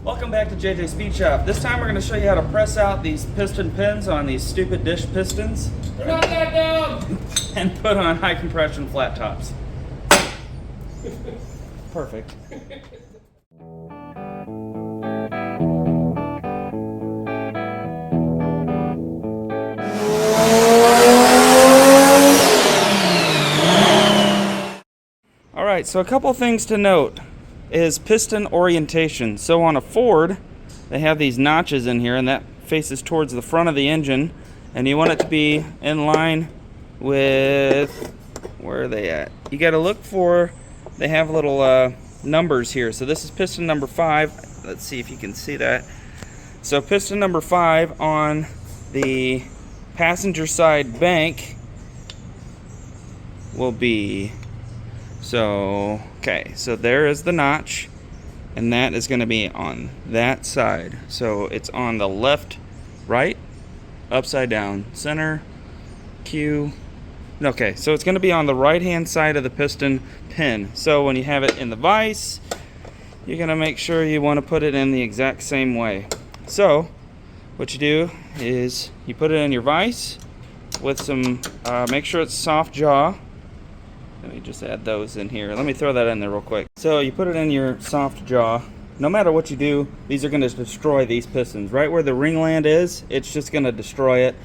Welcome back to JJ Speed Shop. This time we're going to show you how to press out these piston pins on these stupid dish pistons. They're not that dumb! And put on high compression flat tops. Perfect. Alright, so a couple things to note is piston orientation. So on a Ford, they have these notches in here, and that faces towards the front of the engine, and you want it to be in line with, where are they at? You got to look for, they have little numbers here. So this is piston number 5. Let's see if you can see that. So piston number 5 on the passenger side bank will be, so okay, so there is the notch, and that is going to be on that side. So it's on the left, right, upside down, center, Q. Okay, so it's going to be on the right hand side of the piston pin. So when you have it in the vise, you're going to make sure you want to put it in the exact same way. So what you do is you put it in your vise with some, make sure it's soft jaw. Let me just add those in here. Let me throw that in there real quick. So you put it in your soft jaw. No matter what you do, these are going to destroy these pistons. Right where the ring land is, it's just going to destroy it.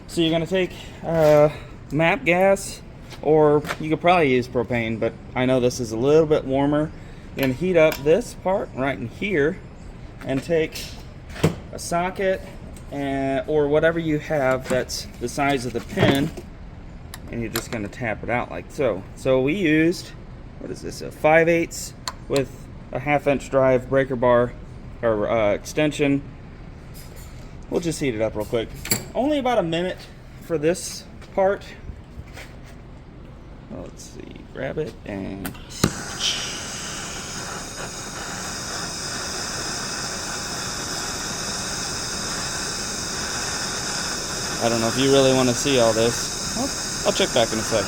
So you're going to take MAP gas, or you could probably use propane, but I know this is a little bit warmer. You're going to heat up this part right in here and take a socket or whatever you have that's the size of the pin, and you're just going to tap it out like so. So we used, what is this, a 5/8 with a 1/2 inch drive breaker bar or extension. We'll just heat it up real quick. Only about a minute for this part. Well, let's see, grab it and I don't know if you really want to see all this. I'll check back in a sec.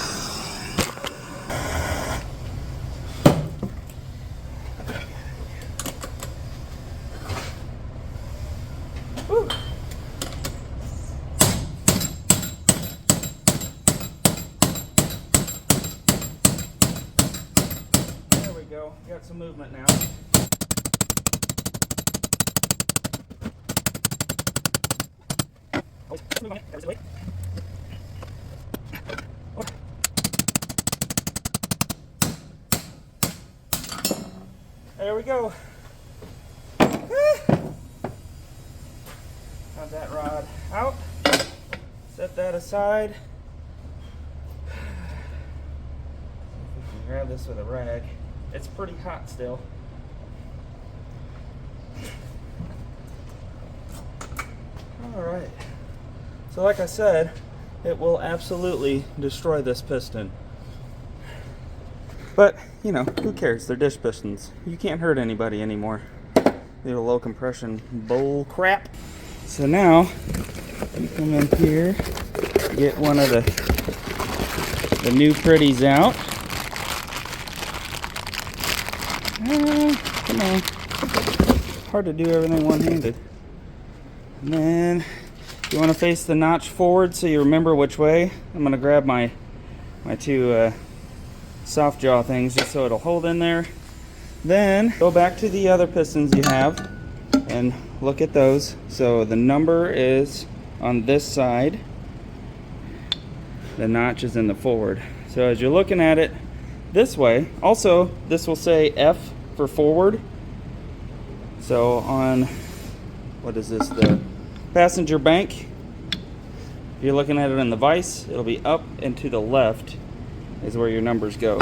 Whew. There we go. Got some movement now. Oh, move on it. Wait. There we go. Have that rod out. Set that aside. See if we can grab this with a rag. It's pretty hot still. Alright. So like I said, it will absolutely destroy this piston. But, you know, who cares? They're dish pistons. You can't hurt anybody anymore. Little low compression bull crap. So now, you come in here, get one of the new pretties out. Come on. Hard to do everything one-handed. And then, you want to face the notch forward so you remember which way. I'm going to grab my two soft jaw things just so it'll hold in there. Then go back to the other pistons you have and look at those. So the number is on this side, the notch is in the forward. So as you're looking at it this way, also this will say F for forward. So on, what is this, the passenger bank, if you're looking at it in the vise, it'll be up and to the left is where your numbers go.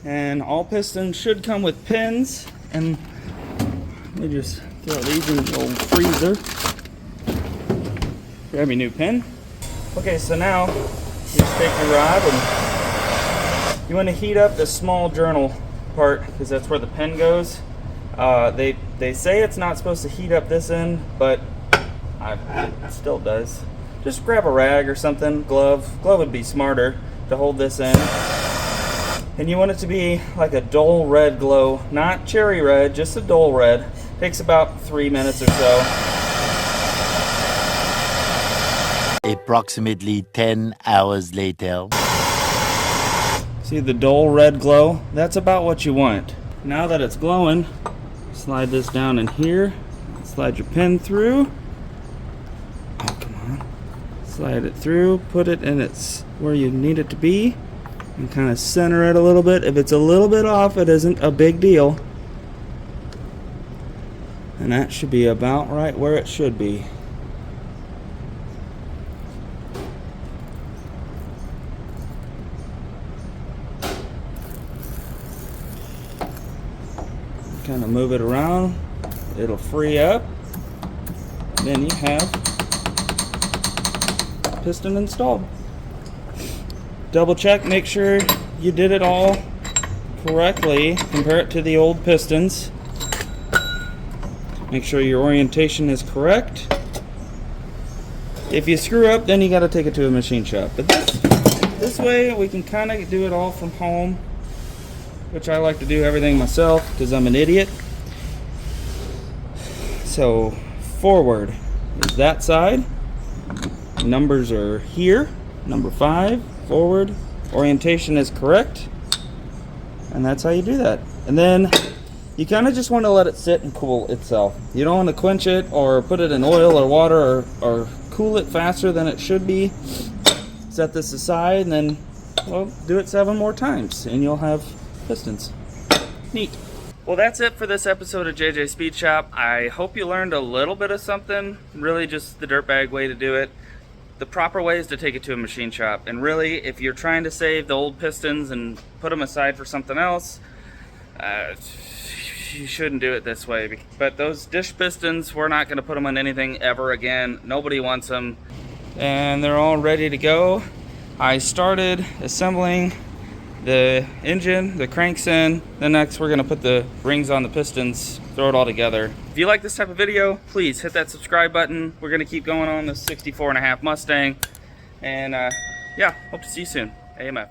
And all pistons should come with pins, and let me just throw these in the old freezer. Grab your new pin. Okay, so now you just take your rod and you want to heat up the small journal part because that's where the pin goes. They say it's not supposed to heat up this end, but it still does. Just grab a rag or something, glove would be smarter to hold this in. And you want it to be like a dull red glow, not cherry red, just a dull red. Takes about 3 minutes or so. Approximately 10 hours later. See the dull red glow? That's about what you want. Now that it's glowing, slide this down in here. Slide your pin through. Oh, come on. Slide it through, put it in its where you need it to be, and kind of center it a little bit. If it's a little bit off, it isn't a big deal. And that should be about right where it should be. Kind of move it around, it'll free up. Then you have piston installed. Double check, make sure you did it all correctly. Compare it to the old pistons. Make sure your orientation is correct. If you screw up, then you got to take it to a machine shop. But this way we can kind of do it all from home, which I like to do everything myself because I'm an idiot. So forward is that side. Numbers are here. Number 5, forward. Orientation is correct. And that's how you do that. And then you kind of just want to let it sit and cool itself. You don't want to quench it or put it in oil or water or cool it faster than it should be. Set this aside and then, well, do it 7 more times and you'll have pistons. Neat. Well, that's it for this episode of JJ Speed Shop. I hope you learned a little bit of something. Really just the dirtbag way to do it. The proper way is to take it to a machine shop. And really, if you're trying to save the old pistons and put them aside for something else, you shouldn't do it this way. But those dish pistons, we're not going to put them on anything ever again. Nobody wants them. And they're all ready to go. I started assembling the engine, the cranks in. Then next we're going to put the rings on the pistons, throw it all together. If you like this type of video, please hit that subscribe button. We're going to keep going on this 64.5 Mustang. And yeah, hope to see you soon. AMF.